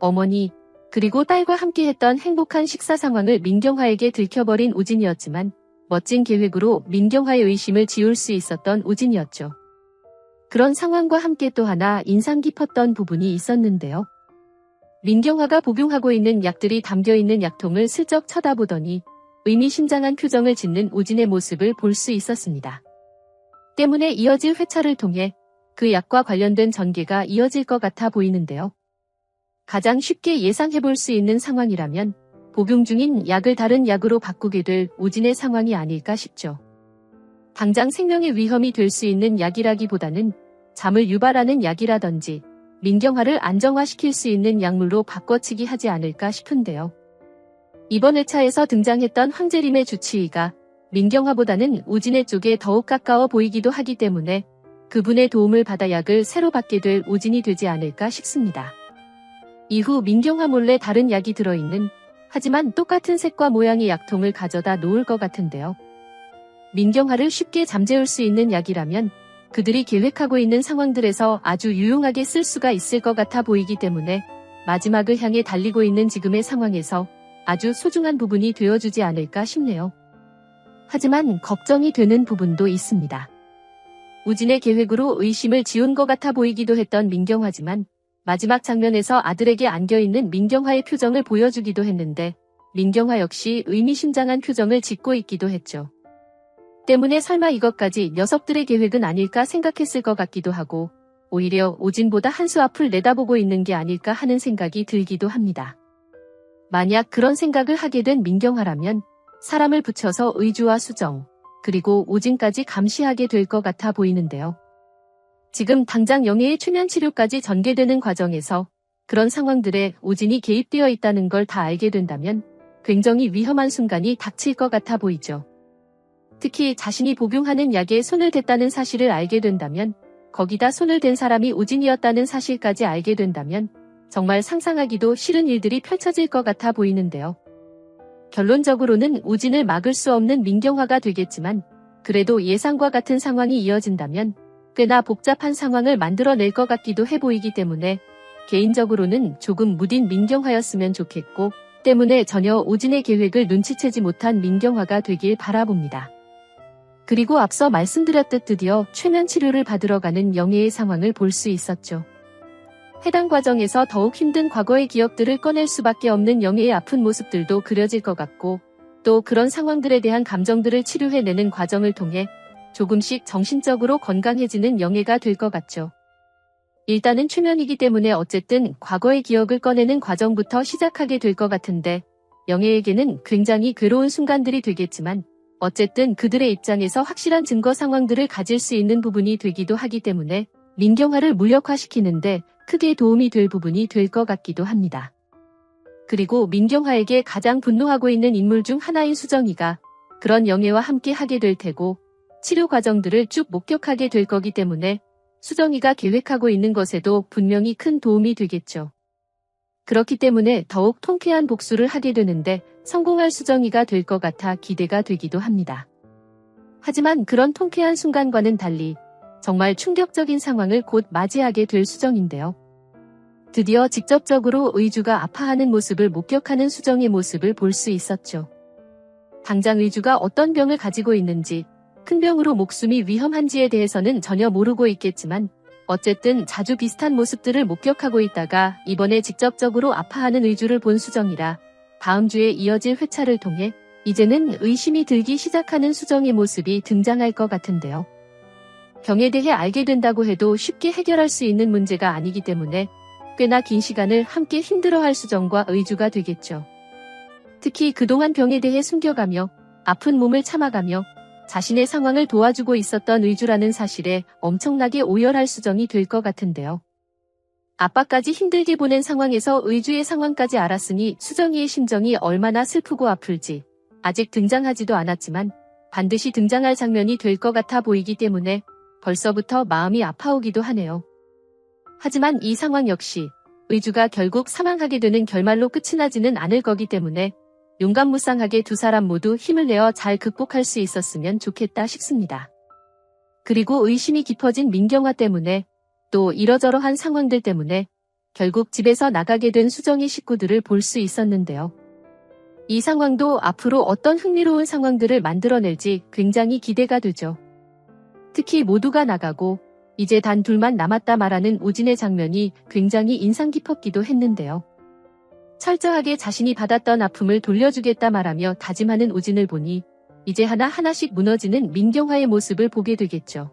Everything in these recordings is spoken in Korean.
어머니, 그리고 딸과 함께했던 행복한 식사 상황을 민경화에게 들켜버린 우진이었지만 멋진 계획으로 민경화의 의심을 지울 수 있었던 우진이었죠. 그런 상황과 함께 또 하나 인상 깊었던 부분이 있었는데요. 민경화가 복용하고 있는 약들이 담겨있는 약통을 슬쩍 쳐다보더니 의미심장한 표정을 짓는 우진의 모습을 볼 수 있었습니다. 때문에 이어질 회차를 통해 그 약과 관련된 전개가 이어질 것 같아 보이는데요. 가장 쉽게 예상해볼 수 있는 상황이라면 복용 중인 약을 다른 약으로 바꾸게 될 우진의 상황이 아닐까 싶죠. 당장 생명의 위험이 될 수 있는 약이라기보다는 잠을 유발하는 약이라든지 민경화를 안정화시킬 수 있는 약물로 바꿔치기 하지 않을까 싶은데요. 이번 회차에서 등장했던 황재림의 주치의가 민경화보다는 우진의 쪽에 더욱 가까워 보이기도 하기 때문에 그분의 도움을 받아 약을 새로 받게 될 우진이 되지 않을까 싶습니다. 이후 민경화 몰래 다른 약이 들어있는 하지만 똑같은 색과 모양의 약통을 가져다 놓을 것 같은데요. 민경화를 쉽게 잠재울 수 있는 약이라면 그들이 계획하고 있는 상황들에서 아주 유용하게 쓸 수가 있을 것 같아 보이기 때문에 마지막을 향해 달리고 있는 지금의 상황에서 아주 소중한 부분이 되어주지 않을까 싶네요. 하지만 걱정이 되는 부분도 있습니다. 우진의 계획으로 의심을 지운 것 같아 보이기도 했던 민경화지만 마지막 장면에서 아들에게 안겨있는 민경화의 표정을 보여주기도 했는데 민경화 역시 의미심장한 표정을 짓고 있기도 했죠. 때문에 설마 이것까지 녀석들의 계획은 아닐까 생각했을 것 같기도 하고 오히려 우진보다 한 수 앞을 내다보고 있는 게 아닐까 하는 생각이 들기도 합니다. 만약 그런 생각을 하게 된 민경화라면 사람을 붙여서 의주와 수정, 그리고 우진까지 감시하게 될 것 같아 보이는데요. 지금 당장 영애의 최면 치료까지 전개되는 과정에서 그런 상황들에 우진이 개입되어 있다는 걸 다 알게 된다면 굉장히 위험한 순간이 닥칠 것 같아 보이죠. 특히 자신이 복용하는 약에 손을 댔다는 사실을 알게 된다면 거기다 손을 댄 사람이 우진이었다는 사실까지 알게 된다면 정말 상상하기도 싫은 일들이 펼쳐질 것 같아 보이는데요. 결론적으로는 우진을 막을 수 없는 민경화가 되겠지만 그래도 예상과 같은 상황이 이어진다면 꽤나 복잡한 상황을 만들어낼 것 같기도 해 보이기 때문에 개인적으로는 조금 무딘 민경화였으면 좋겠고 때문에 전혀 우진의 계획을 눈치채지 못한 민경화가 되길 바라봅니다. 그리고 앞서 말씀드렸듯 드디어 최면 치료를 받으러 가는 영애의 상황을 볼 수 있었죠. 해당 과정에서 더욱 힘든 과거의 기억들을 꺼낼 수밖에 없는 영애의 아픈 모습들도 그려질 것 같고 또 그런 상황들에 대한 감정들을 치료해내는 과정을 통해 조금씩 정신적으로 건강해지는 영애가 될 것 같죠. 일단은 최면이기 때문에 어쨌든 과거의 기억을 꺼내는 과정부터 시작하게 될 것 같은데 영애에게는 굉장히 괴로운 순간들이 되겠지만 어쨌든 그들의 입장에서 확실한 증거 상황들을 가질 수 있는 부분이 되기도 하기 때문에 민경화를 무력화시키는데 크게 도움이 될 부분이 될 것 같기도 합니다. 그리고 민경화에게 가장 분노하고 있는 인물 중 하나인 수정이가 그런 영애와 함께 하게 될 테고 치료 과정들을 쭉 목격하게 될 거기 때문에 수정이가 계획하고 있는 것에도 분명히 큰 도움이 되겠죠. 그렇기 때문에 더욱 통쾌한 복수를 하게 되는데 성공할 수정이가 될 것 같아 기대가 되기도 합니다. 하지만 그런 통쾌한 순간과는 달리 정말 충격적인 상황을 곧 맞이하게 될 수정인데요. 드디어 직접적으로 의주가 아파하는 모습을 목격하는 수정의 모습을 볼 수 있었죠. 당장 의주가 어떤 병을 가지고 있는지, 큰 병으로 목숨이 위험한지에 대해서는 전혀 모르고 있겠지만 어쨌든 자주 비슷한 모습들을 목격하고 있다가 이번에 직접적으로 아파하는 의주를 본 수정이라 다음 주에 이어질 회차를 통해 이제는 의심이 들기 시작하는 수정의 모습이 등장할 것 같은데요. 병에 대해 알게 된다고 해도 쉽게 해결할 수 있는 문제가 아니기 때문에 꽤나 긴 시간을 함께 힘들어할 수정과 의주가 되겠죠. 특히 그동안 병에 대해 숨겨가며 아픈 몸을 참아가며 자신의 상황을 도와주고 있었던 의주라는 사실에 엄청나게 오열할 수정이 될 것 같은데요. 아빠까지 힘들게 보낸 상황에서 의주의 상황까지 알았으니 수정이의 심정이 얼마나 슬프고 아플지 아직 등장하지도 않았지만 반드시 등장할 장면이 될 것 같아 보이기 때문에 벌써부터 마음이 아파오기도 하네요. 하지만 이 상황 역시 의주가 결국 사망하게 되는 결말로 끝이 나지는 않을 거기 때문에 용감무쌍하게 두 사람 모두 힘을 내어 잘 극복할 수 있었으면 좋겠다 싶습니다. 그리고 의심이 깊어진 민경화 때문에 또 이러저러한 상황들 때문에 결국 집에서 나가게 된 수정의 식구들을 볼 수 있었는데요. 이 상황도 앞으로 어떤 흥미로운 상황들을 만들어낼지 굉장히 기대가 되죠. 특히 모두가 나가고 이제 단 둘만 남았다 말하는 우진의 장면이 굉장히 인상 깊었기도 했는데요. 철저하게 자신이 받았던 아픔을 돌려주겠다 말하며 다짐하는 우진을 보니 이제 하나하나씩 무너지는 민경화의 모습을 보게 되겠죠.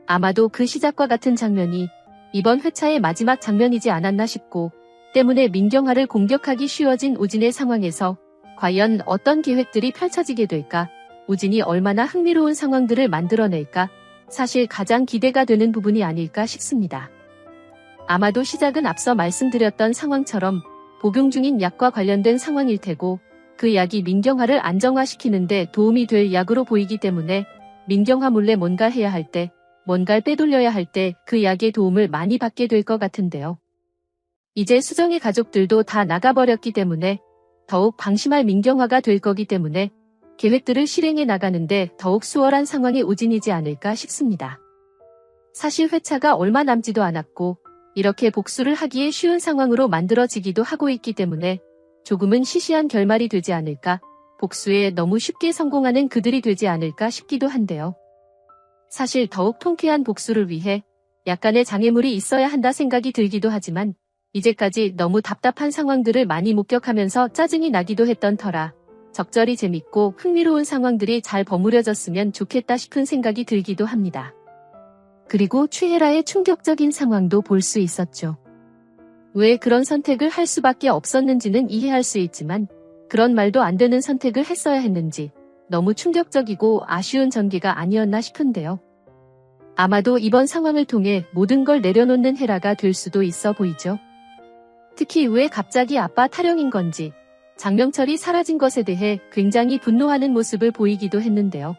아마도 그 시작과 같은 장면이 이번 회차의 마지막 장면이지 않았나 싶고 때문에 민경화를 공격하기 쉬워진 우진의 상황에서 과연 어떤 계획들이 펼쳐지게 될까, 우진이 얼마나 흥미로운 상황들을 만들어낼까 사실 가장 기대가 되는 부분이 아닐까 싶습니다. 아마도 시작은 앞서 말씀드렸던 상황처럼 복용 중인 약과 관련된 상황일 테고 그 약이 민경화를 안정화시키는데 도움이 될 약으로 보이기 때문에 민경화 몰래 뭔가 해야 할 때, 뭔가를 빼돌려야 할 때 그 약의 도움을 많이 받게 될 것 같은데요. 이제 수정의 가족들도 다 나가버렸기 때문에 더욱 방심할 민경화가 될 거기 때문에 계획들을 실행해 나가는데 더욱 수월한 상황의 우진이지 않을까 싶습니다. 사실 회차가 얼마 남지도 않았고 이렇게 복수를 하기에 쉬운 상황으로 만들어지기도 하고 있기 때문에 조금은 시시한 결말이 되지 않을까, 복수에 너무 쉽게 성공하는 그들이 되지 않을까 싶기도 한데요. 사실 더욱 통쾌한 복수를 위해 약간의 장애물이 있어야 한다 생각이 들기도 하지만 이제까지 너무 답답한 상황들을 많이 목격하면서 짜증이 나기도 했던 터라 적절히 재밌고 흥미로운 상황들이 잘 버무려졌으면 좋겠다 싶은 생각이 들기도 합니다. 그리고 최혜라의 충격적인 상황도 볼 수 있었죠. 왜 그런 선택을 할 수밖에 없었는지는 이해할 수 있지만 그런 말도 안 되는 선택을 했어야 했는지 너무 충격적이고 아쉬운 전개가 아니었나 싶은데요. 아마도 이번 상황을 통해 모든 걸 내려놓는 헤라가 될 수도 있어 보이죠. 특히 왜 갑자기 아빠 타령인 건지 장명철이 사라진 것에 대해 굉장히 분노하는 모습을 보이기도 했는데요.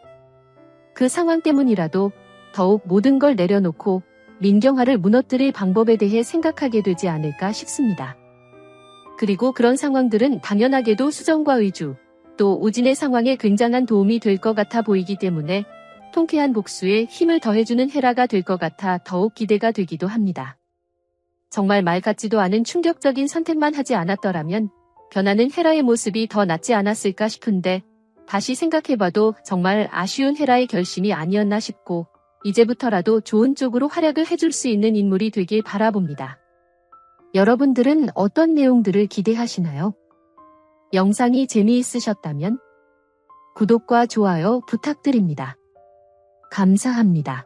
그 상황 때문이라도 더욱 모든 걸 내려놓고 민경화를 무너뜨릴 방법에 대해 생각하게 되지 않을까 싶습니다. 그리고 그런 상황들은 당연하게도 수정과 의주, 또 우진의 상황에 굉장한 도움이 될 것 같아 보이기 때문에 통쾌한 복수에 힘을 더해주는 헤라가 될 것 같아 더욱 기대가 되기도 합니다. 정말 말 같지도 않은 충격적인 선택만 하지 않았더라면 변하는 헤라의 모습이 더 낫지 않았을까 싶은데 다시 생각해봐도 정말 아쉬운 헤라의 결심이 아니었나 싶고 이제부터라도 좋은 쪽으로 활약을 해줄 수 있는 인물이 되길 바라봅니다. 여러분들은 어떤 내용들을 기대하시나요? 영상이 재미있으셨다면 구독과 좋아요 부탁드립니다. 감사합니다.